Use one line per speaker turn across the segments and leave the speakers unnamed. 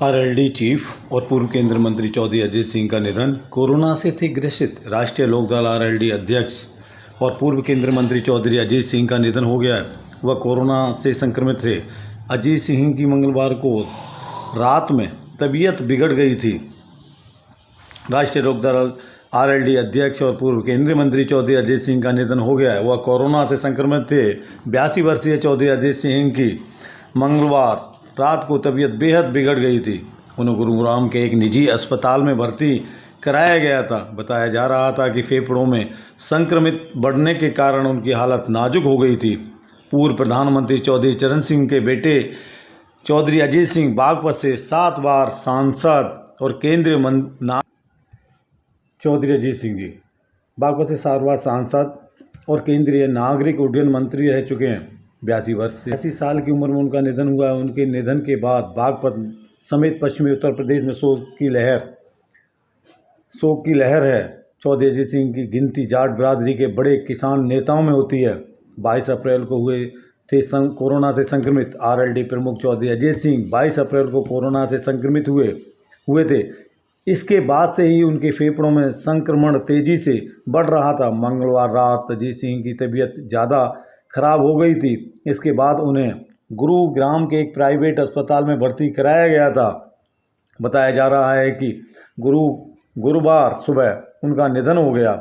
RLD chief और पूर्व केंद्रीय मंत्री चौधरी अजीत सिंह का निधन। कोरोना से थे ग्रसित राष्ट्रीय लोकदल आरएलडी अध्यक्ष और पूर्व केंद्रीय मंत्री चौधरी अजीत सिंह का निधन हो गया है। वह कोरोना से संक्रमित थे। अजीत सिंह की मंगलवार को रात में तबीयत बिगड़ गई थी। राष्ट्रीय लोकदल आरएलडी अध्यक्ष और पूर्व केंद्रीय मंत्री चौधरी अजीत सिंह का निधन हो गया है। वह कोरोना से संक्रमित थे। 82 वर्षीय चौधरी अजीत सिंह की मंगलवार रात को तबीयत बेहद बिगड़ गई थी। उन्हें गुरुग्राम के एक निजी अस्पताल में भर्ती कराया गया था। बताया जा रहा था कि फेफड़ों में संक्रमित बढ़ने के कारण उनकी हालत नाजुक हो गई थी। पूर्व प्रधानमंत्री चौधरी चरण सिंह के बेटे चौधरी अजीत सिंह बागपत से 7 बार सांसद और केंद्रीय मंत्री चौधरी अजीत सिंह जी बागपत से 7 बार सांसद और केंद्रीय नागरिक उड्डयन मंत्री रह चुके हैं। 82 साल की उम्र में उनका निधन हुआ है। उनके निधन के बाद बागपत समेत पश्चिमी उत्तर प्रदेश में शोक की लहर है। चौधरी अजीत सिंह की गिनती जाट बिरादरी के बड़े किसान नेताओं में होती है। 22 अप्रैल को हुए थे कोरोना से संक्रमित। आरएलडी प्रमुख चौधरी अजीत सिंह 22 अप्रैल को कोरोना से संक्रमित हुए थे। इसके बाद से ही उनके फेफड़ों में संक्रमण तेजी से बढ़ रहा था। मंगलवार रात अजीत सिंह की तबीयत ज़्यादा खराब हो गई थी। इसके बाद उन्हें गुरुग्राम के एक प्राइवेट अस्पताल में भर्ती कराया गया था। बताया जा रहा है कि गुरुवार सुबह उनका निधन हो गया।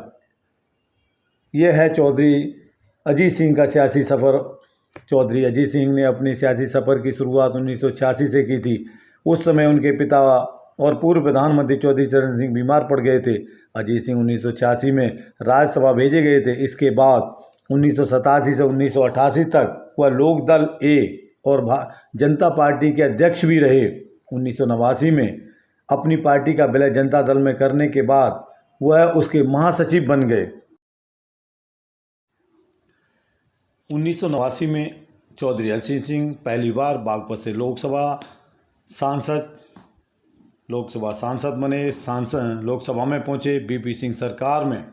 यह है चौधरी अजीत सिंह का सियासी सफ़र। चौधरी अजीत सिंह ने अपनी सियासी सफ़र की शुरुआत 1986 से की थी। उस समय उनके पिता और पूर्व प्रधानमंत्री चौधरी चरण सिंह बीमार पड़ गए थे। अजीत सिंह 1986 में राज्यसभा भेजे गए थे। इसके बाद 1987 से 1988 तक वह लोकदल ए और जनता पार्टी के अध्यक्ष भी रहे। 1989 में अपनी पार्टी का विलय जनता दल में करने के बाद वह उसके महासचिव बन गए। 1989 में चौधरी अजीत सिंह पहली बार बागपत से लोकसभा सांसद बने। लोकसभा में पहुंचे। बीपी सिंह सरकार में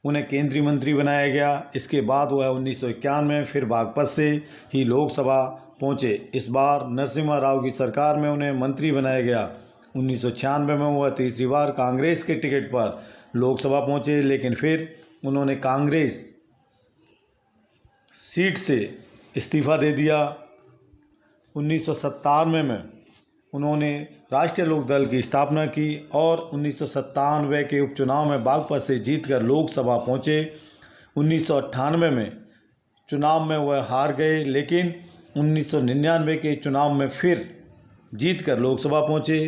उन्हें केंद्रीय मंत्री बनाया गया। इसके बाद वह 1991 में फिर बागपत से ही लोकसभा पहुंचे। इस बार नरसिम्हा राव की सरकार में उन्हें मंत्री बनाया गया। 1996 में वह तीसरी बार कांग्रेस के टिकट पर लोकसभा पहुंचे, लेकिन फिर उन्होंने कांग्रेस सीट से इस्तीफा दे दिया। 1997 में उन्होंने राष्ट्रीय लोकदल की स्थापना की और 1997 के उपचुनाव में बागपत से जीतकर लोकसभा पहुंचे। 1998 में चुनाव में वह हार गए, लेकिन 1999 के चुनाव में फिर जीतकर लोकसभा पहुंचे।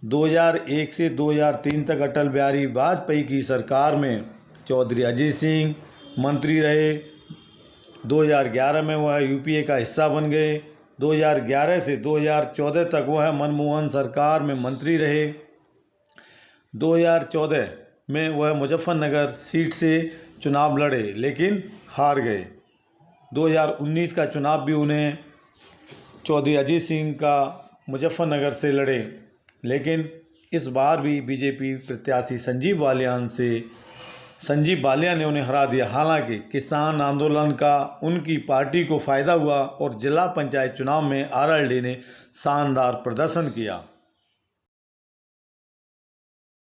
2001 से 2003 तक अटल बिहारी वाजपेयी की सरकार में चौधरी अजीत सिंह मंत्री रहे। 2011 में वह यूपीए का हिस्सा बन गए। 2011 से 2014 तक वह मनमोहन सरकार में मंत्री रहे। 2014 में वह मुजफ्फरनगर सीट से चुनाव लड़े, लेकिन हार गए। 2019 का चुनाव भी उन्हें चौधरी अजीत सिंह का मुजफ्फरनगर से लड़े, लेकिन इस बार भी बीजेपी प्रत्याशी संजीव बालियान ने उन्हें हरा दिया। हालांकि किसान आंदोलन का उनकी पार्टी को फ़ायदा हुआ और जिला पंचायत चुनाव में आरएलडी ने शानदार प्रदर्शन किया।